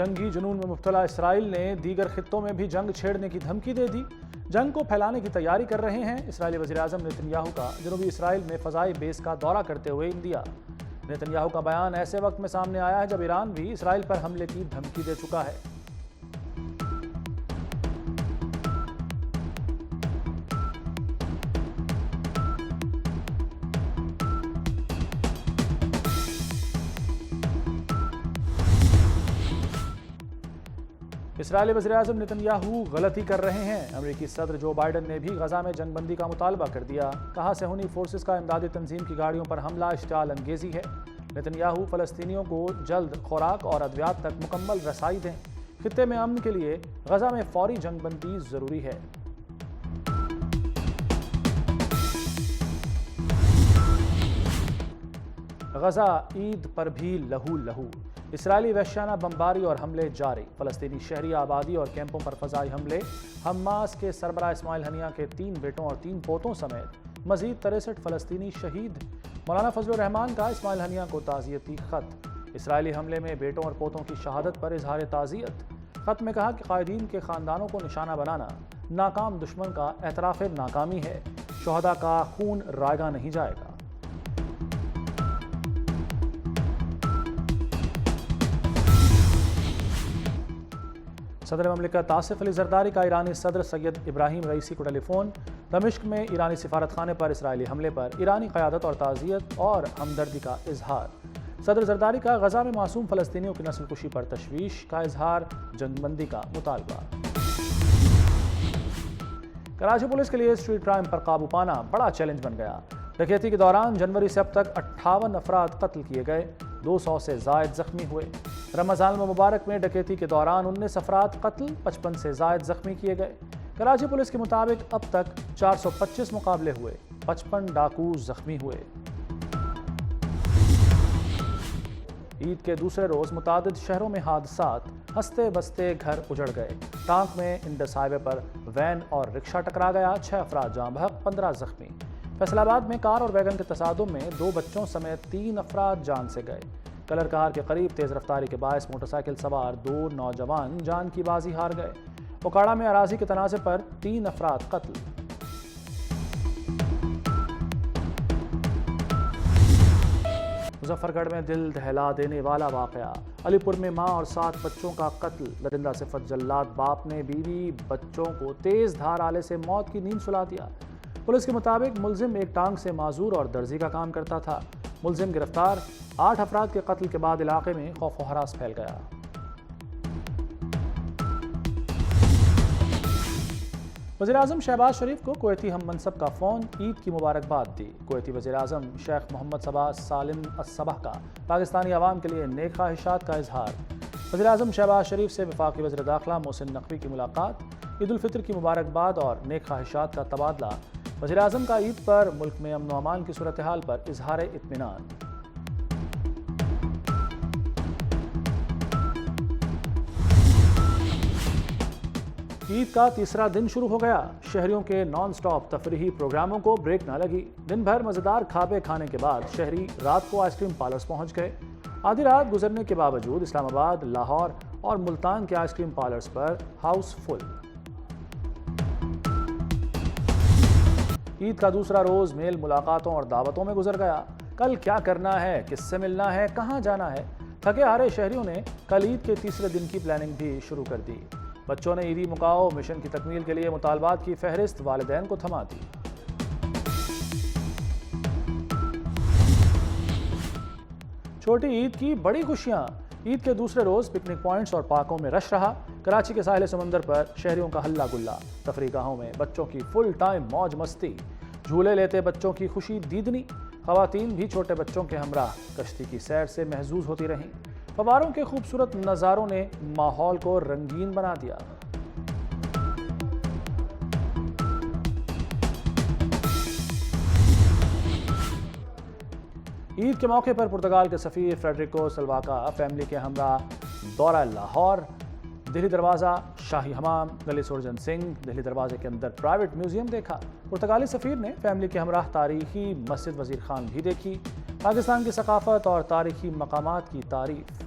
جنگی جنون میں مبتلا اسرائیل نے دیگر خطوں میں بھی جنگ چھیڑنے کی دھمکی دے دی۔ جنگ کو پھیلانے کی تیاری کر رہے ہیں۔ اسرائیلی وزیراعظم نیتن یاہو کا جنوبی اسرائیل میں فضائی بیس کا دورہ کرتے ہوئے اندیا۔ نیتن یاہو کا بیان ایسے وقت میں سامنے آیا ہے جب ایران بھی اسرائیل پر حملے کی دھمکی دے چکا ہے۔ اسرائیلی وزیراعظم نیتن یاہو غلطی کر رہے ہیں۔ امریکی صدر جو بائیڈن نے بھی غزہ میں جنگ بندی کا مطالبہ کر دیا۔ کہا صہیونی فورسز کا امدادی تنظیم کی گاڑیوں پر حملہ اشتعال انگیزی ہے۔ نیتن یاہو فلسطینیوں کو جلد خوراک اور ادویات تک مکمل رسائی دیں۔ خطے میں امن کے لیے غزہ میں فوری جنگ بندی ضروری ہے۔ غزہ عید پر بھی لہو لہو۔ اسرائیلی وحشیانہ بمباری اور حملے جاری۔ فلسطینی شہری آبادی اور کیمپوں پر فضائی حملے۔ حماس کے سربراہ اسماعیل ہنیہ کے 3 بیٹوں اور 3 پوتوں سمیت مزید 63 فلسطینی شہید۔ مولانا فضل الرحمان کا اسماعیل ہنیہ کو تعزیتی خط۔ اسرائیلی حملے میں بیٹوں اور پوتوں کی شہادت پر اظہار تعزیت۔ خط میں کہا کہ قائدین کے خاندانوں کو نشانہ بنانا ناکام دشمن کا اعتراف ناکامی ہے۔ شہداء کا خون رائگاں نہیں جائے گا۔ صدر مملکت آصف علی زرداری کا ایرانی صدر سید ابراہیم رئیسی کو ٹیلی فون۔ دمشق میں ایرانی سفارت خانے پر اسرائیلی حملے پر ایرانی قیادت اور تعزیت اور ہمدردی کا اظہار۔ صدر زرداری کا غزہ میں معصوم فلسطینیوں کی نسل کشی پر تشویش کا اظہار، جنگ بندی کا مطالبہ۔ کراچی پولیس کے لیے اسٹریٹ کرائم پر قابو پانا بڑا چیلنج بن گیا۔ ڈکیتی کے دوران جنوری سے اب تک 58 افراد قتل کیے گئے، 200 سے زائد زخمی ہوئے۔ رمضان المبارک میں ڈکیتی کے دوران 19 افراد قتل، 55 سے زائد زخمی کیے گئے۔ کراچی پولیس کے مطابق اب تک 425 مقابلے ہوئے، 55 ڈاکو زخمی ہوئے۔ عید کے دوسرے روز متعدد شہروں میں حادثات، ہنستے بستے گھر اجڑ گئے۔ ٹانک میں Indus high way per when اور رکشہ ٹکرا گیا، 6 افراد جاں بحق، 15 زخمی۔ فیصل آباد میں کار اور ویگن کے تصادم میں 2 بچوں سمیت 3 افراد جان سے گئے۔ کلر کہار کے قریب تیز رفتاری کے باعث موٹر سائیکل سوار 2 نوجوان جان کی بازی ہار گئے۔ اوکاڑا میں اراضی کے تنازع پر 3 افراد قتل۔ مظفر گڑھ میں دل دہلا دینے والا واقعہ۔ علی پور میں ماں اور 7 بچوں کا قتل۔ درندہ صفت جلاد باپ نے بیوی بچوں کو تیز دھار آلے سے موت کی نیند سلا دیا۔ پولیس کے مطابق ملزم ایک ٹانگ سے معذور اور درزی کا کام کرتا تھا۔ ملزم گرفتار۔ 8 افراد کے قتل کے بعد علاقے میں خوف و ہراس پھیل گیا۔ وزیراعظم شہباز شریف کو کویتی ہم منصب کا فون، عید کی مبارکباد دی۔ کویتی وزیراعظم شیخ محمد صباح سالم الصباح کا پاکستانی عوام کے لیے نیک خواہشات کا اظہار۔ وزیراعظم شہباز شریف سے وفاقی وزیر داخلہ محسن نقوی کی ملاقات۔ عید الفطر کی مبارکباد اور نیک خواہشات کا تبادلہ۔ وزیراعظم کا عید پر ملک میں امن و امان کی صورتحال پر اظہار اطمینان۔ عید کا تیسرا دن شروع ہو گیا۔ شہریوں کے نان سٹاپ تفریحی پروگراموں کو بریک نہ لگی۔ دن بھر مزیدار کھابے کھانے کے بعد شہری رات کو آئس کریم پارلرز پہنچ گئے۔ آدھی رات گزرنے کے باوجود اسلام آباد، لاہور اور ملتان کے آئس کریم پارلرز پر ہاؤس فل۔ عید کا دوسرا روز میل ملاقاتوں اور دعوتوں میں گزر گیا۔ کل کیا کرنا ہے، کس سے ملنا ہے، کہاں جانا ہے، تھکے ہارے شہریوں نے کل عید کے تیسرے دن کی پلاننگ بھی شروع کر دی۔ بچوں نے عیدی مکاؤ مشن کی تکمیل کے لیے مطالبات کی فہرست والدین کو تھما دی۔ چھوٹی عید کی بڑی خوشیاں۔ عید کے دوسرے روز پکنک پوائنٹس اور پارکوں میں رش رہا۔ کراچی کے ساحل سمندر پر شہریوں کا ہلہ گلا۔ تفریح گاہوں میں بچوں کی فل ٹائم موج مستی۔ جھولے لیتے بچوں کی خوشی دیدنی۔ خواتین بھی چھوٹے بچوں کے ہمراہ کشتی کی سیر سے محظوظ ہوتی رہیں۔ فواروں کے خوبصورت نظاروں نے ماحول کو رنگین بنا دیا۔ عید کے موقع پر پرتگال کے سفیر فریڈریکو سلوا کا فیملی کے ہمراہ دورہ لاہور۔ دہلی دروازہ، شاہی حمام، گلی سرجن سنگھ، دہلی دروازے کے اندر پرائیویٹ میوزیم دیکھا۔ پرتگالی سفیر نے فیملی کے ہمراہ تاریخی مسجد وزیر خان بھی دیکھی۔ پاکستان کی ثقافت اور تاریخی مقامات کی تعریف۔